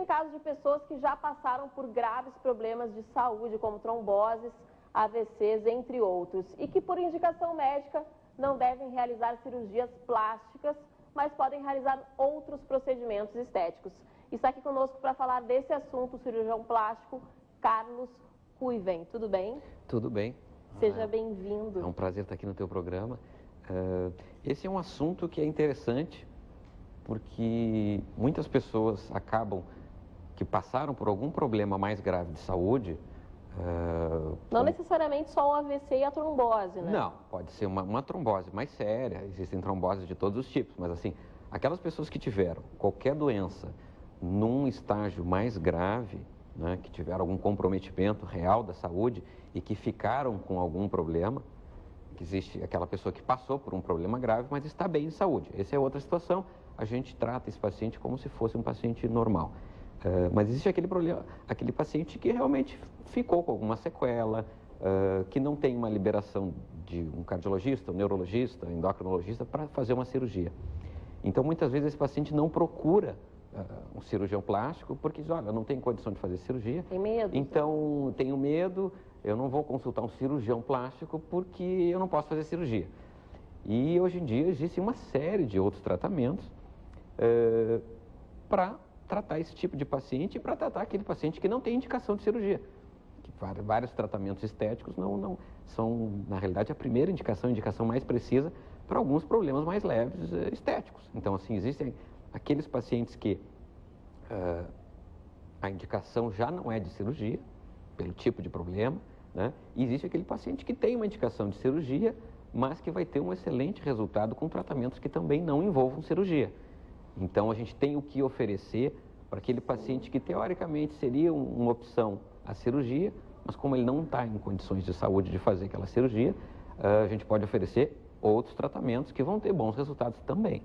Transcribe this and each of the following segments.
Existem casos de pessoas que já passaram por graves problemas de saúde, como tromboses, AVCs, entre outros, e que por indicação médica não devem realizar cirurgias plásticas, mas podem realizar outros procedimentos estéticos. Está aqui conosco para falar desse assunto o cirurgião plástico Carlos Ruiven. Tudo bem? Tudo bem. Seja bem-vindo. É um prazer estar aqui no teu programa. Esse é um assunto que é interessante, porque muitas pessoas que passaram por algum problema mais grave de saúde. Não necessariamente só o AVC e a trombose, né? Não, pode ser uma trombose mais séria, existem tromboses de todos os tipos, mas assim, aquelas pessoas que tiveram qualquer doença num estágio mais grave, né, que tiveram algum comprometimento real da saúde e que ficaram com algum problema, que existe aquela pessoa que passou por um problema grave, mas está bem de saúde. Essa é outra situação, a gente trata esse paciente como se fosse um paciente normal. Mas existe aquele paciente que realmente ficou com alguma sequela, que não tem uma liberação de um cardiologista, um neurologista, um endocrinologista para fazer uma cirurgia. Então, muitas vezes esse paciente não procura um cirurgião plástico porque diz, olha, eu não tenho condição de fazer cirurgia. Tem medo. Então, tenho medo, eu não vou consultar um cirurgião plástico porque eu não posso fazer cirurgia. E hoje em dia existe uma série de outros tratamentos para tratar esse tipo de paciente e para tratar aquele paciente que não tem indicação de cirurgia. Que vários tratamentos estéticos não são, na realidade, a primeira indicação, a indicação mais precisa para alguns problemas mais leves estéticos. Então, assim, existem aqueles pacientes que a indicação já não é de cirurgia, pelo tipo de problema, né? E existe aquele paciente que tem uma indicação de cirurgia, mas que vai ter um excelente resultado com tratamentos que também não envolvam cirurgia. Então, a gente tem o que oferecer para aquele paciente que, teoricamente, seria uma opção a cirurgia, mas como ele não está em condições de saúde de fazer aquela cirurgia, a gente pode oferecer outros tratamentos que vão ter bons resultados também.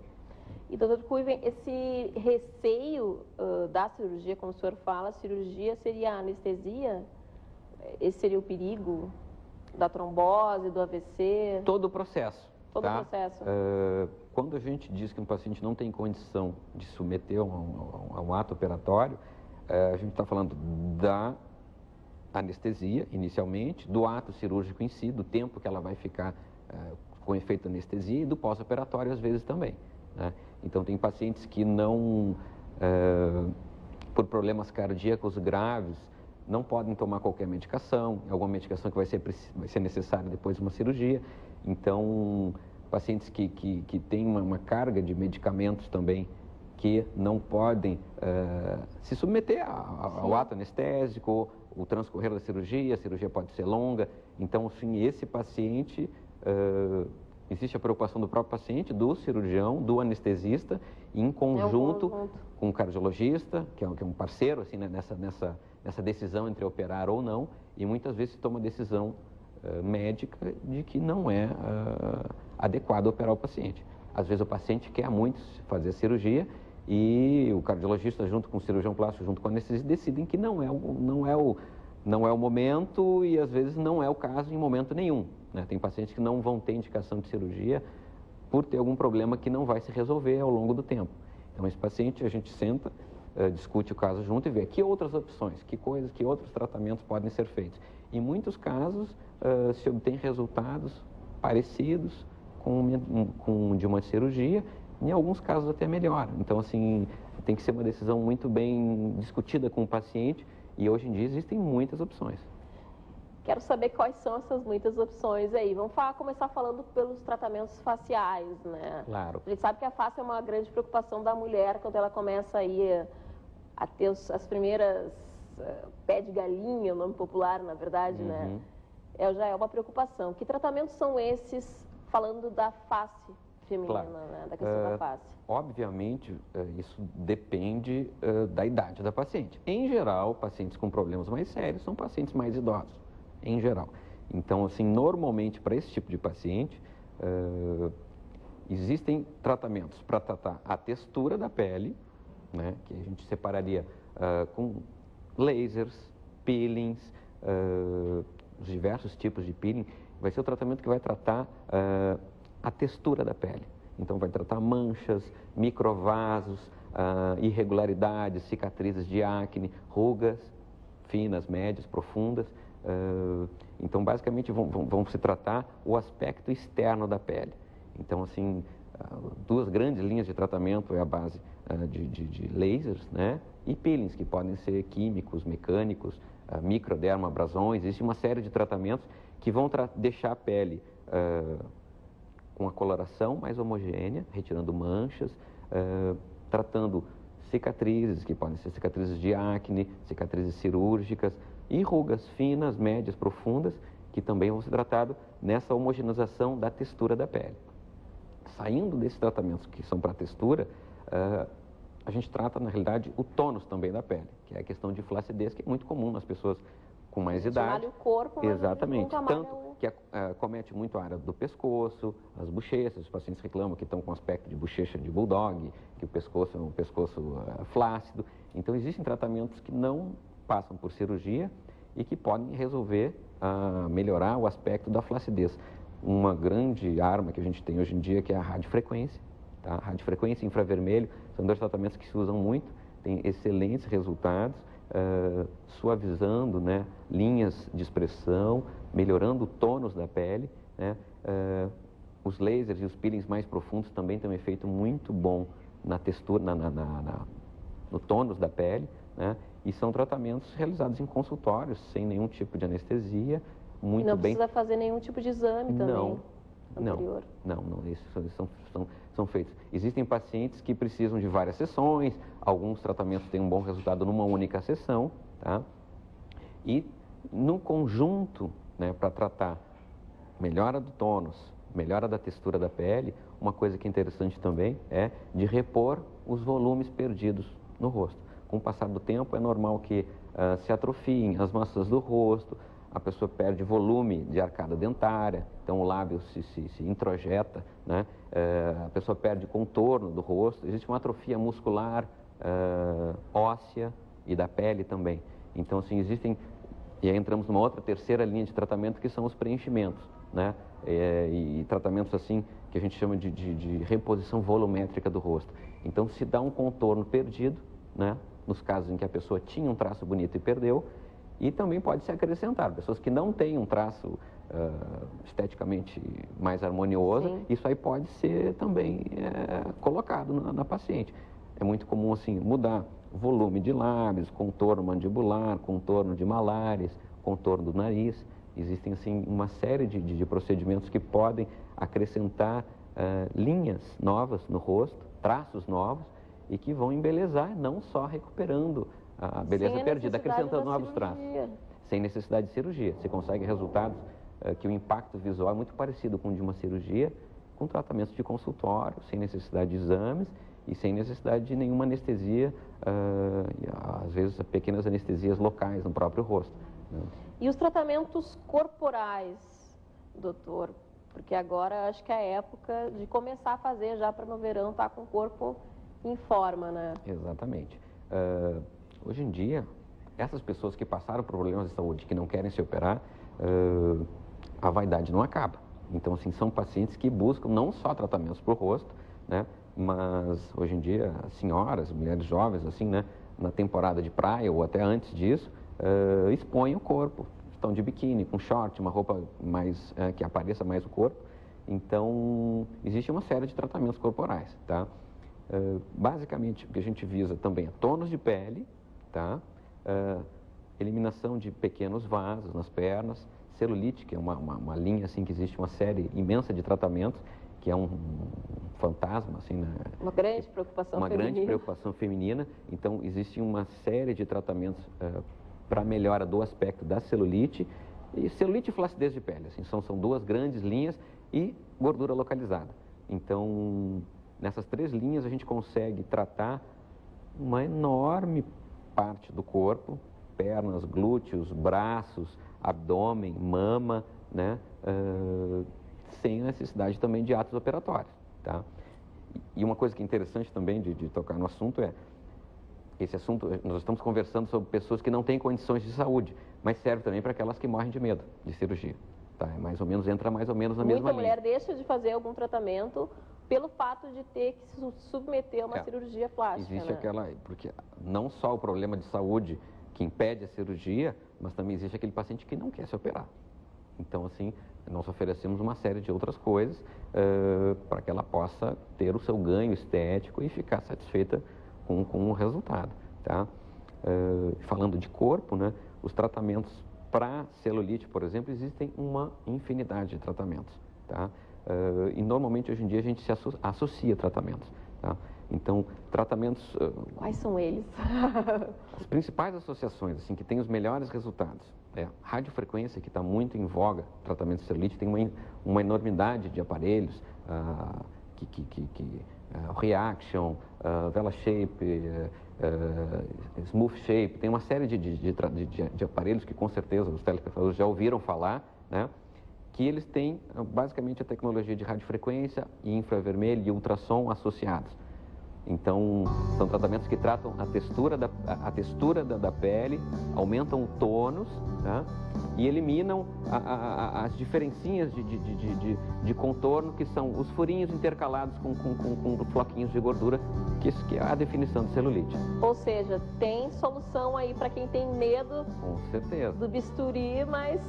E, doutor Ruiven, esse receio da cirurgia, como o senhor fala, a cirurgia seria a anestesia? Esse seria o perigo da trombose, do AVC? Todo o processo. Todo o processo. Quando a gente diz que um paciente não tem condição de submeter a um ato operatório, a gente está falando da anestesia, inicialmente, do ato cirúrgico em si, do tempo que ela vai ficar com efeito da anestesia e do pós-operatório, às vezes, também, né? Então, tem pacientes que não, por problemas cardíacos graves, não podem tomar qualquer medicação, alguma medicação que vai ser necessária depois de uma cirurgia. Então, pacientes que têm uma carga de medicamentos também que não podem se submeter ao ato anestésico, o transcorrer da cirurgia, a cirurgia pode ser longa. Então, assim, esse paciente, existe a preocupação do próprio paciente, do cirurgião, do anestesista, em conjunto com o cardiologista, que é um parceiro assim, né, nessa decisão entre operar ou não, e muitas vezes se toma a decisão médica de que não é adequado operar o paciente. Às vezes o paciente quer muito fazer a cirurgia e o cardiologista, junto com o cirurgião plástico, junto com o anestesista, decidem que não é o momento e às vezes não é o caso em momento nenhum, né? Tem pacientes que não vão ter indicação de cirurgia por ter algum problema que não vai se resolver ao longo do tempo. Então esse paciente a gente senta, discute o caso junto e vê que outras opções, que outros tratamentos podem ser feitos. Em muitos casos se obtém resultados parecidos com de uma cirurgia, em alguns casos até melhor. Então, assim, tem que ser uma decisão muito bem discutida com o paciente e hoje em dia existem muitas opções. Quero saber quais são essas muitas opções aí. Vamos começar falando pelos tratamentos faciais, né? Claro. A gente sabe que a face é uma grande preocupação da mulher quando ela começa aí a ter as primeiras pé de galinha, o nome popular, na verdade, né? Já é uma preocupação. Que tratamentos são esses, falando da face feminina, claro, né? Da questão da face? Obviamente, isso depende da idade da paciente. Em geral, pacientes com problemas mais sérios são pacientes mais idosos, em geral. Então, assim, normalmente, para esse tipo de paciente, existem tratamentos para tratar a textura da pele, né? Que a gente separaria com lasers, peelings, os diversos tipos de peeling. Vai ser o tratamento que vai tratar a textura da pele. Então, vai tratar manchas, microvasos, irregularidades, cicatrizes de acne, rugas finas, médias, profundas. Então, basicamente, vão se tratar o aspecto externo da pele. Então, assim, duas grandes linhas de tratamento é a base de lasers, né? E peelings, que podem ser químicos, mecânicos, microdermabrasões. Existe uma série de tratamentos que vão deixar a pele com a coloração mais homogênea, retirando manchas, tratando cicatrizes, que podem ser cicatrizes de acne, cicatrizes cirúrgicas, e rugas finas, médias, profundas, que também vão ser tratadas nessa homogeneização da textura da pele. Saindo desses tratamentos que são para textura, a gente trata, na realidade, o tônus também da pele, que é a questão de flacidez, que é muito comum nas pessoas com mais idade. O corpo, mas exatamente. Tanto o... que comete muito a área do pescoço, as bochechas. Os pacientes reclamam que estão com aspecto de bochecha de bulldog, que o pescoço é um pescoço flácido. Então, existem tratamentos que não passam por cirurgia e que podem resolver, melhorar o aspecto da flacidez. Uma grande arma que a gente tem hoje em dia, que é a radiofrequência. Tá? Radiofrequência e infravermelho são dois tratamentos que se usam muito, têm excelentes resultados, suavizando, né, linhas de expressão, melhorando o tônus da pele, né? Os lasers e os peelings mais profundos também têm um efeito muito bom na textura, no tônus da pele, né? E são tratamentos realizados em consultórios, sem nenhum tipo de anestesia, muito não bem... precisa fazer nenhum tipo de exame também anterior? Não, esses são feitos. Existem pacientes que precisam de várias sessões, alguns tratamentos têm um bom resultado numa única sessão, tá? E no conjunto, né, para tratar melhora do tônus, melhora da textura da pele, uma coisa que é interessante também é de repor os volumes perdidos no rosto. Com o passar do tempo, é normal que se atrofiem as maçãs do rosto, a pessoa perde volume de arcada dentária, então o lábio se introjeta, né? A pessoa perde contorno do rosto, existe uma atrofia muscular, óssea e da pele também. Então, assim, existem, e aí entramos numa outra terceira linha de tratamento, que são os preenchimentos, né? E tratamentos, assim, que a gente chama de reposição volumétrica do rosto. Então, se dá um contorno perdido, né? Nos casos em que a pessoa tinha um traço bonito e perdeu, e também pode se acrescentar, pessoas que não têm um traço esteticamente mais harmonioso, sim, isso aí pode ser também colocado na paciente. É muito comum, assim, mudar o volume de lábios, contorno mandibular, contorno de malares, contorno do nariz. Existem, assim, uma série de procedimentos que podem acrescentar linhas novas no rosto, traços novos, e que vão embelezar, não só recuperando a beleza perdida, acrescentando novos traços. Sem necessidade de cirurgia. Você consegue resultados que o impacto visual é muito parecido com o de uma cirurgia, com tratamentos de consultório, sem necessidade de exames e sem necessidade de nenhuma anestesia, às vezes pequenas anestesias locais no próprio rosto, né? E os tratamentos corporais, doutor? Porque agora acho que é a época de começar a fazer já para no verão estar com o corpo em forma, né? Exatamente. Hoje em dia, essas pessoas que passaram por problemas de saúde, que não querem se operar, a vaidade não acaba. Então, assim, são pacientes que buscam não só tratamentos para o rosto, né, mas hoje em dia, senhoras, mulheres jovens, assim, né, na temporada de praia ou até antes disso, expõem o corpo. Estão de biquíni, com short, uma roupa mais, que apareça mais o corpo. Então, existe uma série de tratamentos corporais, tá? Basicamente, o que a gente visa também é tônus de pele, tá? Eliminação de pequenos vasos nas pernas, celulite, que é uma linha, assim, que existe uma série imensa de tratamentos, que é um fantasma, assim, né? Uma grande preocupação feminina. Uma grande preocupação feminina. Então, existe uma série de tratamentos para melhora do aspecto da celulite. E celulite e flacidez de pele, assim, são duas grandes linhas, e gordura localizada. Então, nessas três linhas a gente consegue tratar uma enorme parte do corpo, pernas, glúteos, braços, abdômen, mama, né? Sem necessidade também de atos operatórios, tá? E uma coisa que é interessante também de tocar no assunto esse assunto, nós estamos conversando sobre pessoas que não têm condições de saúde, mas serve também para aquelas que morrem de medo de cirurgia, tá? Entra mais ou menos na mesma linha. Muita mulher deixa de fazer algum tratamento pelo fato de ter que se submeter a uma cirurgia plástica. Existe né? aquela, porque não só o problema de saúde que impede a cirurgia, mas também existe aquele paciente que não quer se operar. Então, assim, nós oferecemos uma série de outras coisas para que ela possa ter o seu ganho estético e ficar satisfeita com o resultado, tá? Falando de corpo, né, os tratamentos para celulite, por exemplo, existem uma infinidade de tratamentos, tá? E normalmente hoje em dia a gente se associa tratamentos, tá? Então, tratamentos... Quais são eles? As principais associações, assim, que têm os melhores resultados, radiofrequência, que está muito em voga, tratamento de celulite, tem uma enormidade de aparelhos, Reaction, VelaShape, Smooth Shape, tem uma série de aparelhos que com certeza os telespectadores já ouviram falar, né? Que eles têm basicamente a tecnologia de radiofrequência, infravermelho e ultrassom associados. Então, são tratamentos que tratam a textura da pele, aumentam o tônus, tá? E eliminam as diferencinhas de contorno, que são os furinhos intercalados com floquinhos de gordura, que é a definição de celulite. Ou seja, tem solução aí para quem tem medo Com certeza. do bisturi, mas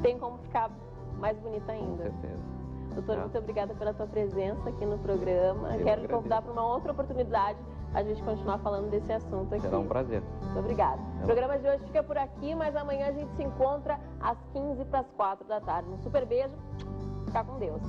tem como ficar mais bonita ainda. Com certeza. Doutor, muito obrigada pela tua presença aqui no programa. Quero te convidar para uma outra oportunidade a gente continuar falando desse assunto aqui. Será um prazer. Muito obrigada. O programa de hoje fica por aqui, mas amanhã a gente se encontra às 15 para as 4 da tarde. Um super beijo. Fica com Deus.